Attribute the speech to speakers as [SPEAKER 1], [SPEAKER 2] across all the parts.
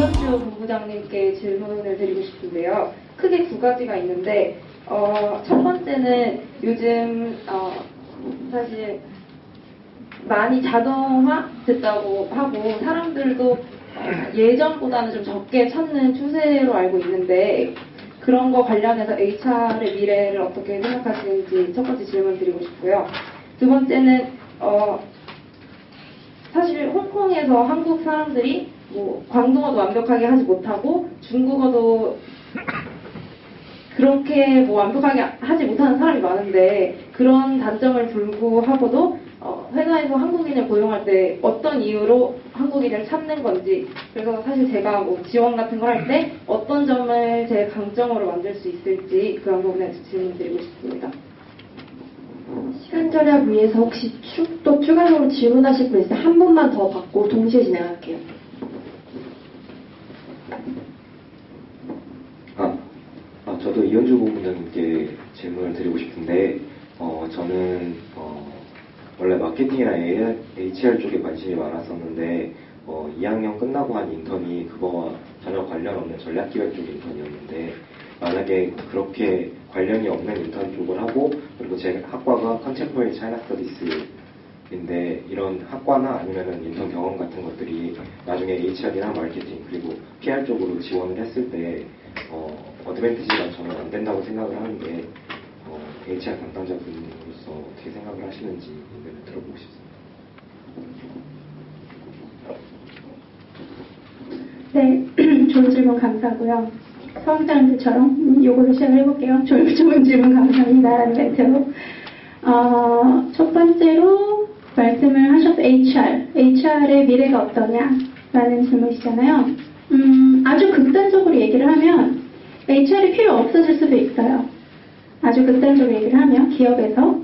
[SPEAKER 1] 이현주 본부장님께 질문을 드리고 싶은데요. 크게 두 가지가 있는데 첫 번째는 요즘 사실 많이 자동화 됐다고 하고 사람들도 예전보다는 좀 적게 찾는 추세로 알고 있는데 그런 거 관련해서 HR의 미래를 어떻게 생각하시는지 첫 번째 질문 드리고 싶고요. 두 번째는 사실 홍콩에서 한국 사람들이 뭐 광동어도 완벽하게 하지 못하고 중국어도 그렇게 뭐 완벽하게 하지 못하는 사람이 많은데 그런 단점을 불구하고도 회사에서 한국인을 고용할 때 어떤 이유로 한국인을 찾는 건지, 그래서 사실 제가 뭐 지원 같은 걸 할 때 어떤 점을 제 강점으로 만들 수 있을지 그런 부분에 질문 드리고 싶습니다.
[SPEAKER 2] 시간 절약 위해서 혹시 또 추가적으로 질문하실 분 있어요? 한 분만 더 받고 동시에 진행할게요.
[SPEAKER 3] 저도 이현주 본부장님께 질문을 드리고 싶은데 저는 원래 마케팅이나 HR 쪽에 관심이 많았었는데 2학년 끝나고 한 인턴이 그거와 전혀 관련 없는 전략기획 쪽 인턴이었는데 만약에 그렇게 관련이 없는 인턴 쪽을 하고 그리고 제 학과가 컨템포러리 차이나 스터디스인데 이런 학과나 아니면은 인턴 경험 같은 것들이 나중에 HR이나 마케팅 그리고 PR 쪽으로 지원을 했을 때 어드밴티지가 저는 안 된다고 생각을 하는데 HR 담당자분으로서 어떻게 생각을 하시는지 의견을 들어보고 싶습니다.
[SPEAKER 4] 네, 좋은 질문 감사하고요. 수험사람들처럼 요거를 시작을 해볼게요. 좋은 질문 감사합니다라는 멘트로. 첫 번째로 말씀을 하셔서 HR의 미래가 어떠냐라는 질문이시잖아요. 아주 극단적으로 얘기를 하면 HR이 필요 없어질 수도 있어요. 아주 극단적으로 얘기를 하면 기업에서.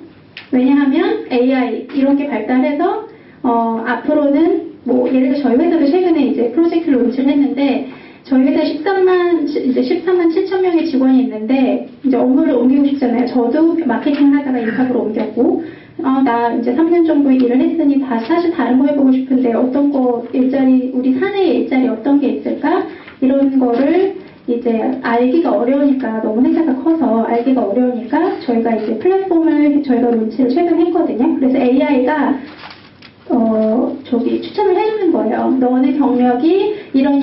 [SPEAKER 4] 왜냐하면 AI 이런 게 발달해서 앞으로는 뭐 예를 들어 저희 회사도 최근에 이제 프로젝트를 론치를 했는데 저희 회사 13만 7천 명의 직원이 있는데 이제 업무를 옮기고 싶잖아요. 저도 마케팅 하다가 인사부로 옮겼고 나 이제 3년 정도 일을 했으니 사실 다른 거 해보고 싶은데 어떤 거 일자리 우리 사내의 일자리 어떤 게 있을까 이런 거를 이제 알기가 어려우니까 너무 회사가 커서 알기가 어려우니까 저희가 이제 플랫폼을 저희가 론치를 최근에 했거든요. 그래서 AI가 추천을 해주는 거예요. 너네 경력이 이런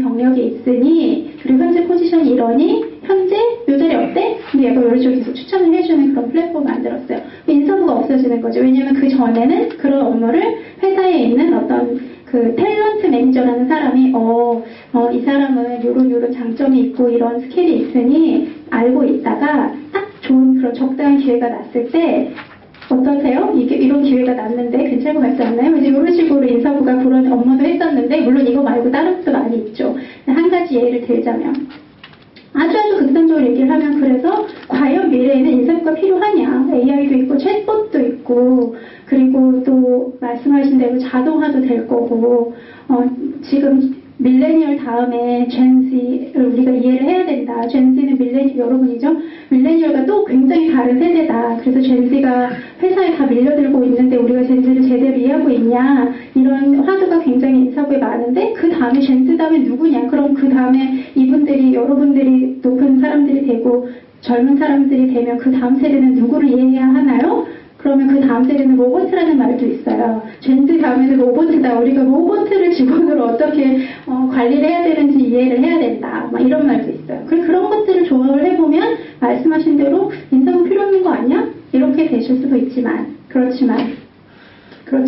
[SPEAKER 4] 경력이 있으니 그리고 현재 포지션이 이러니 현재 요 자리 어때? 근데 얘가 이런 식으로 계속 추천을 해주는 그런 플랫폼을 만들었어요. 인사부가 없어지는 거죠. 왜냐면 그 전에는 그런 업무를 회사에 있는 어떤 그 탤런트 매니저라는 사람이 이 사람은 요런 장점이 있고 이런 스킬이 있으니 알고 있다가 딱 좋은 그런 적당한 기회가 났을 때 어떠세요? 이런 기회가 났는데 괜찮을 것 같지 않나요? 이제 이런 식으로 인사부가 그런 업무도 했었는데 물론 이거 말고 다른 것도 많이 있죠. 한 가지 예를 들자면 아주 극단적으로 얘기를 하면 그래서 과연 미래에는 인사부가 필요하냐? AI도 있고 챗봇도 있고 그리고 또 말씀하신 대로 자동화도 될 거고 지금 밀레니얼 다음에 젠지를 우리가 이해를 해야 된다. 젠지는 밀레니얼 여러분이죠. 밀레니얼과 또 굉장히 다른 세대다. 그래서 젠지가 회사에 다 밀려들고 있는데 우리가 젠지를 제대로 이해하고 있냐. 이런 화두가 굉장히 인사부에 많은데 그 다음에 젠지 다음에 누구냐. 그럼 그 다음에 이분들이 여러분들이 높은 사람들이 되고 젊은 사람들이 되면 그 다음 세대는 누구를 이해해야 하나요? 그러면 그 다음 세대는 로봇이라는 말도 있어요. 젠지 다음에는 로봇이다. 우리가 로봇을 직원으로 어떻게 관리를 해야 되는지 이해를 해야 된다. 막 이런 말도 있어요. 그런 것들을 조합을 해보면 말씀하신 대로 인사부 필요 없는 거 아니야? 이렇게 되실 수도 있지만 그렇지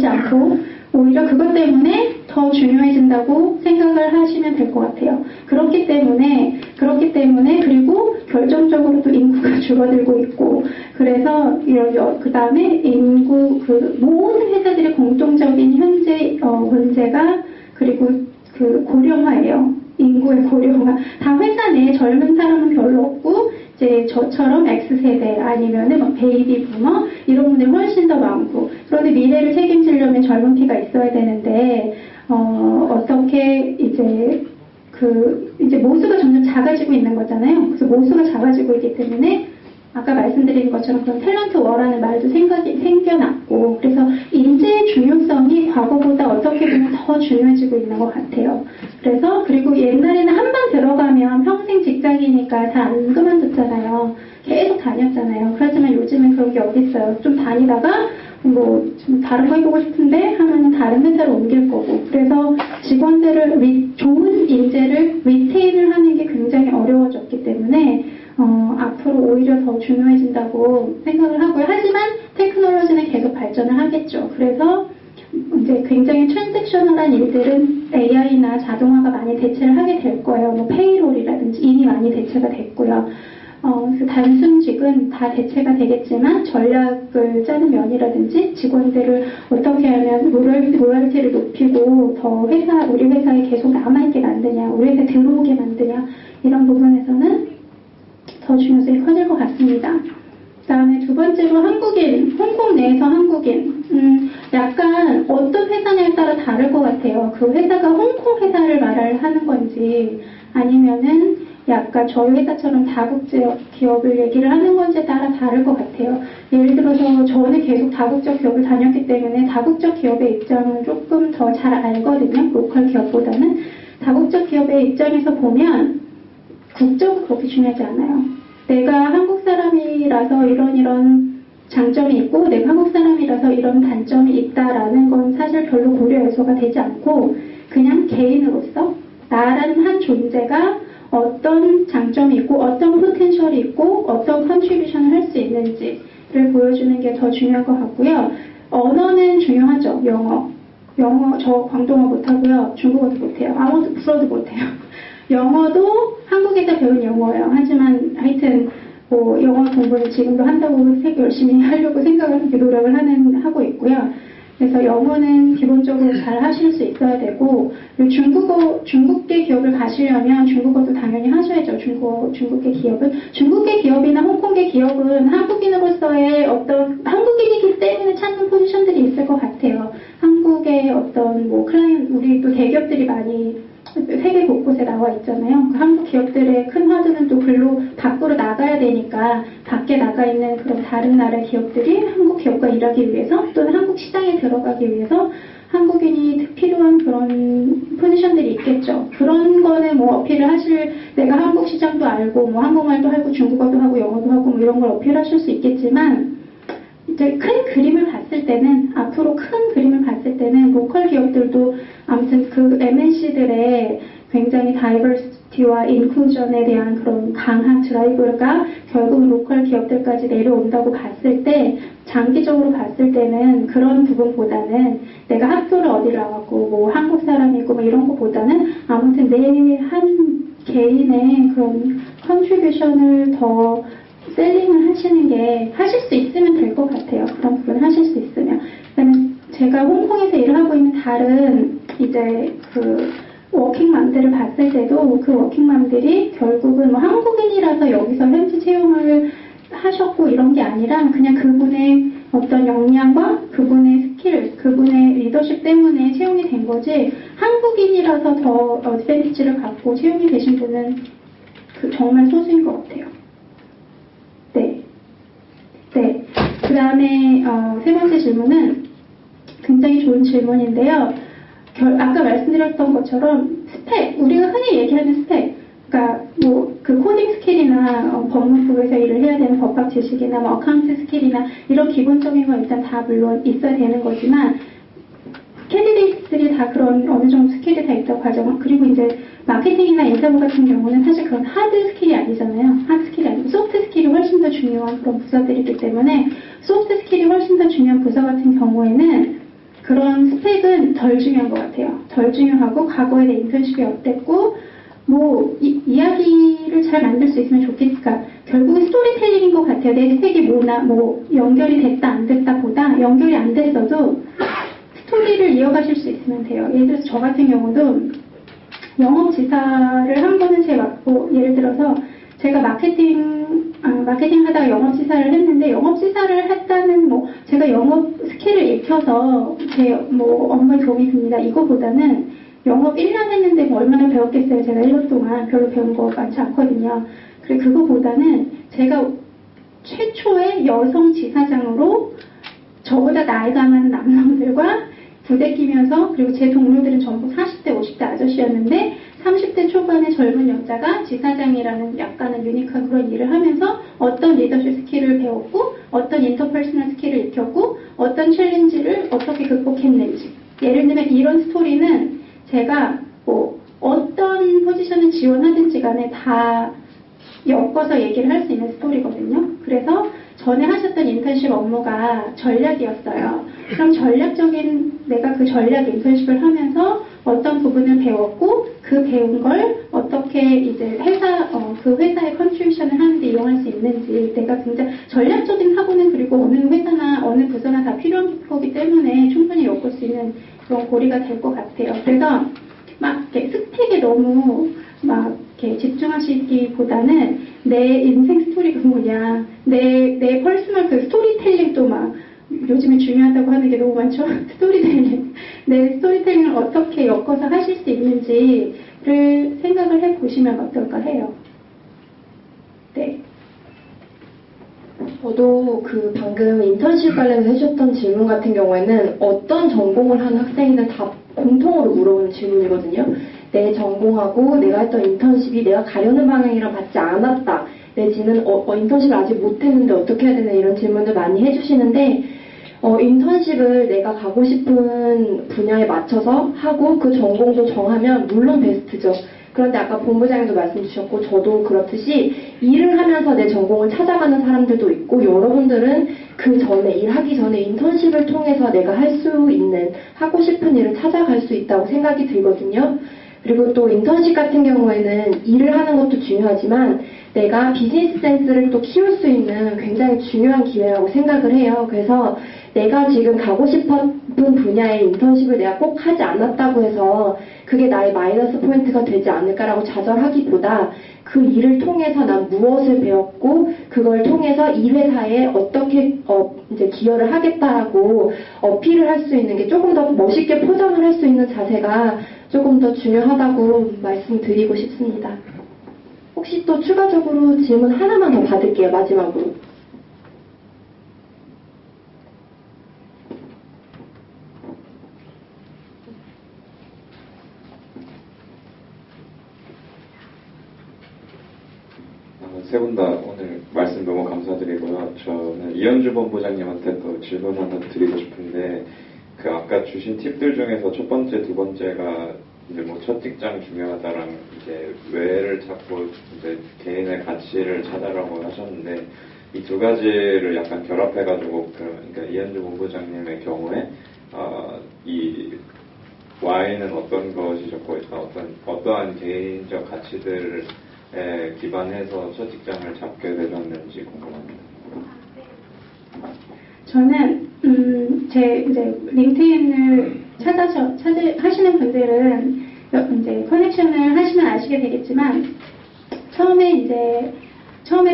[SPEAKER 4] 않고 오히려 그것 때문에 더 중요해진다고 생각을 하시면 될 것 같아요. 그렇기 때문에 그리고 결정적으로 또 인구가 줄어들고 있고 그래서 그 다음에 모든 회사들의 공통적인 현재 문제가 그리고 그 고령화예요. 인구의 고령화. 다 회사 내에 젊은 사람은 별로 없고 이제 저처럼 X세대 아니면은 막 베이비 부머 이런 분들이 훨씬 더 많고 그런데 미래를 책임지려면 젊은 피가 있어야 되는데 어떻게 이제 모수가 점점 작아지고 있는 거잖아요. 그래서 모수가 작아지고 있기 때문에 아까 말씀드린 것처럼 그런 탤런트 워라는 말도 생겨났고 그래서 인재의 중요성이 과거보다 어떻게 보면 더 중요해지고 있는 것 같아요. 그래서 그리고 옛날에는 한 번 들어가면 평생 직장이니까 잘 안 그만뒀잖아요. 계속 다녔잖아요. 그렇지만 요즘은 그런 게 어딨어요. 좀 다니다가 뭐 좀 다른 거 해보고 싶은데 하면은 다른 회사로 옮길 거고. 그래서 직원들을 좋은 인재를 리테인을 하는 게 굉장히 어려워졌기 때문에 앞으로 오히려 더 중요해진다고 생각을 하고요. 하지만 테크놀로지는 계속 발전을 하겠죠. 그래서 이제 굉장히 트랜잭셔널한 일들은 AI나 자동화가 많이 대체를 하게 될 거예요. 뭐 페이롤이라든지 이미 많이 대체가 됐고요. 그 단순직은 다 대체가 되겠지만 전략을 짜는 면이라든지 직원들을 어떻게 하면 로열티를 높이고 더 우리 회사에 계속 남아있게 만드냐, 우리 회사에 들어오게 만드냐 이런 부분에서는 더 중요성이 커질 것 같습니다. 그 다음에 두 번째로 한국인, 홍콩 내에서 한국인. 약간 어떤 회사냐에 따라 다를 것 같아요. 그 회사가 홍콩 회사를 말을 하는 건지 아니면은 약간 저희 회사처럼 다국적 기업을 얘기를 하는 건지에 따라 다를 것 같아요. 예를 들어서 저는 계속 다국적 기업을 다녔기 때문에 다국적 기업의 입장을 조금 더 잘 알거든요. 로컬 기업보다는. 다국적 기업의 입장에서 보면 국적은 그렇게 중요하지 않아요. 내가 한국 사람이라서 이런 장점이 있고 내가 한국 사람이라서 이런 단점이 있다라는 건 사실 별로 고려 요소가 되지 않고 그냥 개인으로서 나라는 한 존재가 어떤 장점이 있고 어떤 포텐셜이 있고 어떤 컨트리뷰션을 할 수 있는지를 보여주는 게 더 중요할 것 같고요. 언어는 중요하죠. 영어 저 광동어 못하고요. 중국어도 못해요. 아무도 불어도 못해요. 영어도 한국에서 배운 영어예요. 하지만 하여튼 뭐 영어 공부는 지금도 한다고 열심히 하려고 노력을 하고 있고요. 그래서 영어는 기본적으로 잘 하실 수 있어야 되고, 그리고 중국계 기업을 가시려면 중국어도 당연히 하셔야죠. 중국계 기업은. 중국계 기업이나 홍콩계 기업은 한국인으로서의 한국인이기 때문에 찾는 포지션들이 있을 것 같아요. 한국의 우리 또 대기업들이 많이 세계 곳곳에 나와 있잖아요. 그 한국 기업들의 큰 화두는 또 밖으로 나가야 되니까 밖에 나가 있는 그런 다른 나라의 기업들이 한국 기업과 일하기 위해서 또는 한국 시장에 들어가기 위해서 한국인이 필요한 그런 포지션들이 있겠죠. 그런 거는 뭐 어필을 내가 한국 시장도 알고 뭐 한국말도 하고 중국어도 하고 영어도 하고 뭐 이런 걸 어필하실 수 있겠지만 이제 앞으로 큰 그림을 봤을 때는 로컬 기업들도 아무튼 그 MNC들의 굉장히 다이버시티와 인클루전에 대한 그런 강한 드라이브가 결국 로컬 기업들까지 내려온다고 봤을 때 장기적으로 봤을 때는 그런 부분보다는 내가 학교를 어디 나왔고 뭐 한국 사람이고 뭐 이런 것보다는 아무튼 내 한 개인의 그런 컨트리뷰션을 더 셀링을 하실 수 있으면 될 것 같아요. 그런 부분을 하실 수 있으면. 그다음에 제가 홍콩에서 일을 하고 있는 다른 이제 그 워킹맘들을 봤을 때도 그 워킹맘들이 결국은 뭐 한국인이라서 여기서 현지 채용을 하셨고 이런 게 아니라 그냥 그분의 어떤 역량과 그분의 스킬, 그분의 리더십 때문에 채용이 된 거지 한국인이라서 더 어드밴티지를 갖고 채용이 되신 분은 정말 소수인 것 같아요. 네. 그 다음에 세 번째 질문은 굉장히 좋은 질문인데요. 아까 말씀드렸던 것처럼 우리가 흔히 얘기하는 스펙, 그러니까 뭐 그 코딩 스킬이나 법무부에서 일을 해야 되는 법학 지식이나 뭐 어카운트 스킬이나 이런 기본적인 건 일단 다 물론 있어야 되는 거지만 캐디데이트들이 다 그런 어느 정도 스킬이 다 있다고 가정. 그리고 이제 마케팅이나 인사부 같은 경우는 사실 그런 하드 스킬이 아니잖아요. 하드 스킬이 아니고 소프트 스킬이 훨씬 더 중요한 그런 부서들이기 때문에 소프트 스킬이 훨씬 더 중요한 부서 같은 경우에는 그런 스펙은 덜 중요한 것 같아요. 덜 중요하고 과거에 내 인턴십이 어땠고 뭐 이야기를 잘 만들 수 있으면 좋겠으니까 결국은 스토리텔링인 것 같아요. 내 스펙이 뭐 연결이 됐다 안 됐다 보다 연결이 안 됐어도 스토리를 이어가실 수 있으면 돼요. 예를 들어서 저 같은 경우도 영업지사를 한 거는 제가 맞고, 예를 들어서 제가 마케팅 하다가 영업지사를 했는데, 영업지사를 했다는 제가 영업 스킬을 익혀서 제 업무에 도움이 됩니다. 이거보다는 영업 1년 했는데 얼마나 배웠겠어요. 제가 1년 동안 별로 배운 거 많지 않거든요. 그리고 그거보다는 제가 최초의 여성 지사장으로 저보다 나이가 많은 남성들과 부대끼면서 그리고 제 동료들은 전부 40대, 50대 아저씨였는데 30대 초반의 젊은 여자가 지사장이라는 약간은 유니크한 그런 일을 하면서 어떤 리더십 스킬을 배웠고 어떤 인터퍼스널 스킬을 익혔고 어떤 챌린지를 어떻게 극복했는지 예를 들면 이런 스토리는 제가 뭐 어떤 포지션을 지원하든지 간에 다 엮어서 얘기를 할 수 있는 스토리거든요. 그래서 전에 하셨던 인턴십 업무가 전략이었어요. 그럼 전략적인 내가 그 전략 인턴십을 하면서 어떤 부분을 배웠고 그 배운 걸 어떻게 이제 그 회사에 컨트리뷰션을 하는데 이용할 수 있는지 내가 굉장히 전략적인 사고는 그리고 어느 회사나 어느 부서나 다 필요한 거기 때문에 충분히 엮을 수 있는 그런 고리가 될 것 같아요. 그래서 막 이렇게 스펙에 너무 막 이렇게 집중하시기보다는 내 인생 스토리가 뭐냐, 내 퍼스널 그 스토리텔링도 막 요즘에 중요하다고 하는 게 너무 많죠. 스토리텔링. 내 스토리텔링을 어떻게 엮어서 하실 수 있는지를 생각을 해보시면 어떨까 해요. 네.
[SPEAKER 2] 저도 그 방금 인턴십 관련해서 해주셨던 질문 같은 경우에는 어떤 전공을 하는 학생이든 다 공통으로 물어보는 질문이거든요. 내 전공하고 내가 했던 인턴십이 내가 가려는 방향이랑 맞지 않았다. 내지는 인턴십을 아직 못했는데 어떻게 해야 되나 이런 질문을 많이 해주시는데 인턴십을 내가 가고 싶은 분야에 맞춰서 하고 그 전공도 정하면 물론 베스트죠. 그런데 아까 본부장님도 말씀 주셨고 저도 그렇듯이 일을 하면서 내 전공을 찾아가는 사람들도 있고 여러분들은 그 전에 일하기 전에 인턴십을 통해서 내가 할 수 있는 하고 싶은 일을 찾아갈 수 있다고 생각이 들거든요. 그리고 또 인턴십 같은 경우에는 일을 하는 것도 중요하지만 내가 비즈니스 센스를 또 키울 수 있는 굉장히 중요한 기회라고 생각을 해요. 그래서 내가 지금 가고 싶은 분야의 인턴십을 내가 꼭 하지 않았다고 해서 그게 나의 마이너스 포인트가 되지 않을까라고 좌절하기보다 그 일을 통해서 난 무엇을 배웠고 그걸 통해서 이 회사에 어떻게 이제 기여를 하겠다라고 어필을 할 수 있는 게 조금 더 멋있게 포장을 할 수 있는 자세가 조금 더 중요하다고 말씀드리고 싶습니다. 혹시 또 추가적으로 질문 하나만 더 받을게요. 마지막으로.
[SPEAKER 5] 세 분 다 오늘 말씀 너무 감사드리고요. 저는 이현주 본부장님한테 또 질문 하나 드리고 싶은데 그 아까 주신 팁들 중에서 첫 번째, 두 번째가 이제 뭐 첫 직장 중요하다랑 이제 외를 찾고 이제 개인의 가치를 찾아라고 하셨는데 이 두 가지를 약간 결합해가지고 그러니까 이현주 본부장님의 경우에 이 Y는 어떤 것이셨고 어떠한 개인적 가치들을 기반해서 첫 직장을 잡게 되셨는지 궁금합니다.
[SPEAKER 4] 저는 제 이제 링크인을 하시는 분들은 이제 커넥션을 하시면 아시게 되겠지만 처음에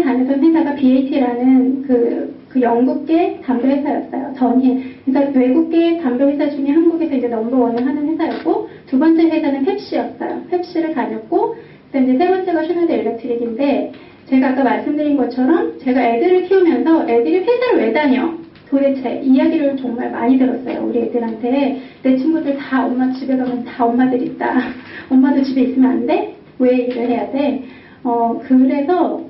[SPEAKER 4] 다녔던 회사가 BAT라는 그 영국계 담배 회사였어요. 전hin. 그래서 외국계 담배 회사 중에 한국에서 이제 넘버원을 하는 회사였고 두 번째 회사는 펩시였어요. 펩시를 다녔고 그다음에 이제 세 번째가 슈나더 일렉트릭인데 제가 아까 말씀드린 것처럼 제가 애들을 키우면서 애들이 회사를 왜 다녀? 도대체 이야기를 정말 많이 들었어요. 우리 애들한테 내 친구들 다 엄마 집에 가면 다 엄마들 있다. 엄마도 집에 있으면 안 돼? 왜 일을 해야 돼? 그래서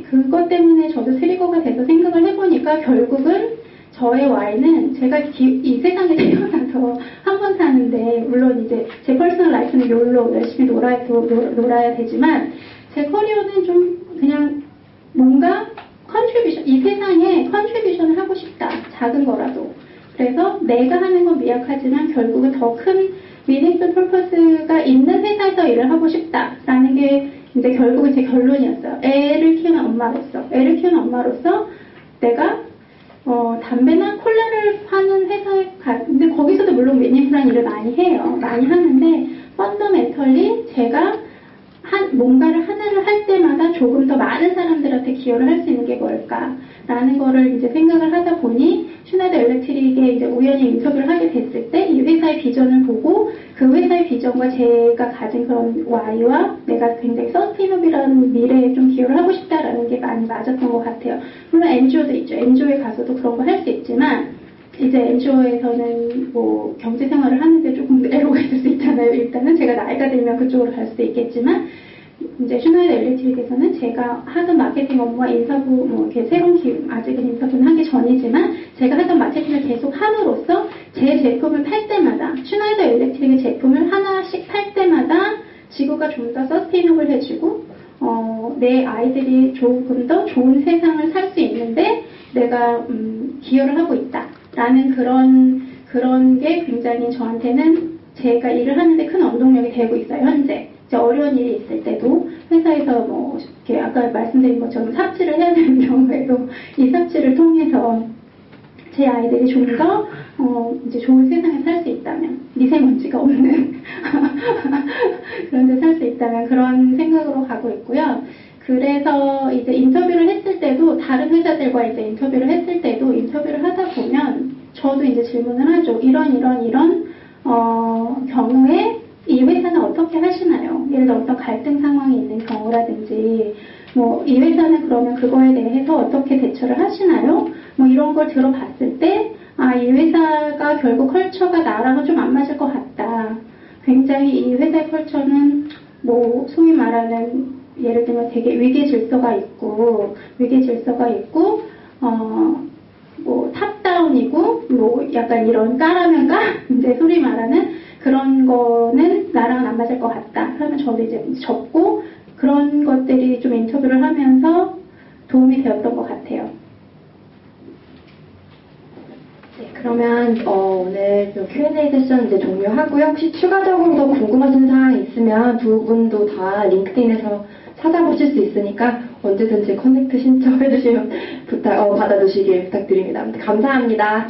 [SPEAKER 4] 그것 때문에 저도 트리거가 돼서 생각을 해보니까 결국은 저의 Y는 제가 이 세상에 태어나서 한 번 사는데 물론 이제 제 퍼스널 라이프는 욜로 열심히 놀아야 되지만 제 커리어는 좀 그냥 뭔가 이 세상에 컨트리뷰션을 하고 싶다. 작은 거라도. 그래서 내가 하는 건 미약하지만 결국은 더 큰 미닝풀 퍼포스가 있는 회사에서 일을 하고 싶다라는 게 이제 결국은 제 결론이었어요. 애를 키우는 엄마로서 내가 담배나 콜라를 파는 회사에 근데 거기서도 물론 미닝풀한 일을 많이 해요. 많이 하는데 펀더멘털리 제가 뭔가를 하나를 할 때마다 조금 더 많은 사람들한테 기여를 할 수 있는 게 뭘까라는 거를 이제 생각을 하다 보니 슈나더 일렉트릭에 이제 우연히 인터뷰를 하게 됐을 때 이 회사의 비전을 보고 그 회사의 비전과 제가 가진 그런 Y와 내가 굉장히 서스테이너블한 미래에 좀 기여를 하고 싶다라는 게 많이 맞았던 것 같아요. 물론 NGO도 있죠. NGO에 가서도 그런 거 할 수 있지만 이제 NGO에서는 뭐 경제 생활을 하는 않아요. 일단은 제가 나이가 들면 그쪽으로 갈 수도 있겠지만 이제 슈나이더 일렉트릭에서는 제가 하던 마케팅 업무와 인사부 뭐 이렇게 새로운 아직은 인사부는 하기 전이지만 제가 하던 마케팅을 계속 함으로써 제 제품을 팔 때마다 슈나이더 일렉트릭의 제품을 하나씩 팔 때마다 지구가 좀 더 서스테이너블해지고 내 아이들이 조금 더 좋은 세상을 살 수 있는데 내가 기여를 하고 있다라는 그런 게 굉장히 저한테는 제가 일을 하는데 큰 원동력이 되고 있어요. 현재 이제 어려운 일이 있을 때도 회사에서 뭐 이렇게 아까 말씀드린 것처럼 삽질을 해야 되는 경우에도 이 삽질을 통해서 제 아이들이 좀 더 이제 좋은 세상에 살 수 있다면 미세먼지가 없는 그런 데 살 수 있다면 그런 생각으로 가고 있고요. 그래서 이제 인터뷰를 했을 때도 다른 회사들과 이제 인터뷰를 했을 때도 인터뷰를 하다 보면 저도 이제 질문을 하죠. 이런 경우에 이 회사는 어떻게 하시나요? 예를 들어 어떤 갈등 상황이 있는 경우라든지 뭐 이 회사는 그러면 그거에 대해서 어떻게 대처를 하시나요? 뭐 이런 걸 들어봤을 때 이 회사가 결국 컬처가 나랑은 좀 안 맞을 것 같다. 굉장히 이 회사의 컬처는 뭐 소위 말하는 예를 들면 되게 위계 질서가 있고 뭐 탑다운이고 뭐 약간 이런 까라면 까 이제 소리 말하는 그런 거는 나랑은 안 맞을 것 같다. 그러면 저도 이제 접고 그런 것들이 좀 인터뷰를 하면서 도움이 되었던 것 같아요.
[SPEAKER 2] 네, 그러면 오늘 Q&A 세션 이제 종료하고요. 혹시 추가적으로 더 궁금하신 사항 있으면 두 분도 다 링크드인에서 찾아보실 수 있으니까 언제든지 커넥트 신청해주시면 받아주시길 부탁드립니다. 감사합니다.